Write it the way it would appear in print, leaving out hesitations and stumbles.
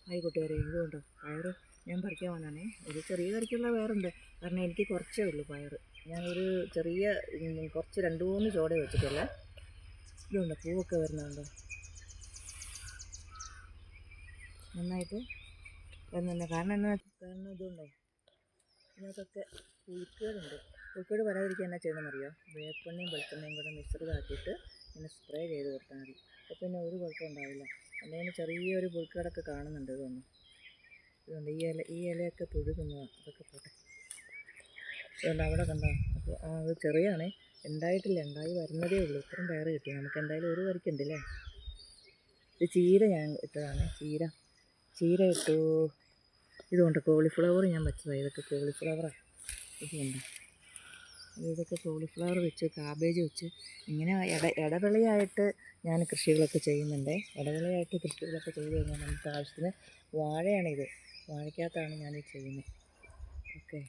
ആയിക്കോട്ടെ ഇതുകൊണ്ട് പയർ ഞാൻ പറിക്കാൻ വന്നാണേ. ഒരു ചെറിയ കറിക്കുള്ള പയറുണ്ട്, കാരണം എനിക്ക് കുറച്ചേ ഉള്ളൂ പയർ. ഞാനൊരു ചെറിയ കുറച്ച് 2-3 ചോടെ വെച്ചിട്ടുള്ള. ഇതുണ്ട് പൂവൊക്കെ വരുന്നുണ്ടോ, നന്നായിട്ട് വരുന്നുണ്ട്. കാരണം ഇതുണ്ടോ, ഇതിനകത്തൊക്കെ പുഴുക്കേടുണ്ട്. പുഴുക്കേട് വരാതിരിക്കാൻ എന്നാ ചെയ്യണമെന്നറിയോ, വേപ്പെണ്ണയും വെളിച്ചെണ്ണയും കൂടെ മിശ്രിതമാക്കിയിട്ട് ഇങ്ങനെ സ്പ്രേ ചെയ്ത് കൊടുത്താൽ മതി. അപ്പോൾ പിന്നെ ഒരു കുഴപ്പം ഉണ്ടാവില്ല. അല്ലെങ്കിൽ ചെറിയൊരു പുഴുക്കേടൊക്കെ കാണുന്നുണ്ട്. ഇതുണ്ട് ഈ ഇലയൊക്കെ പുഴു തിന്നതാണ്. അതൊക്കെ പോട്ടെ. അതുകൊണ്ട് അവിടെ കണ്ടോ, അപ്പോൾ അത് ചെറിയാണേ, ഉണ്ടായിട്ടില്ല, ഉണ്ടായി വരുന്നതേ ഉള്ളൂ. ഇത്രയും പയർ കിട്ടി നമുക്ക്. എന്തായാലും ഒരു കറിക്കുണ്ടല്ലേ. ഇത് ചീര ഞാൻ ഇട്ടതാണ്, ചീര ഇട്ടു. ഇതുകൊണ്ട് കോളിഫ്ലവർ ഞാൻ വെച്ചതാണ്. ഇതൊക്കെ കോളിഫ്ലവറാണ്. ഇതൊക്കെ കോളിഫ്ലവർ വെച്ച്, കാബേജ് വെച്ച്, ഇങ്ങനെ ഇടവിളയായിട്ട് ഞാൻ കൃഷികളൊക്കെ ചെയ്യുന്നുണ്ട്. ഇടവിളയായിട്ട് കൃഷികളൊക്കെ ചെയ്ത് കഴിഞ്ഞാൽ നമുക്ക് ആവശ്യത്തിന് വാഴയാണിത്. വാഴയ്ക്കകത്താണ് ഞാനിത് ചെയ്യുന്നത്. ഓക്കെ.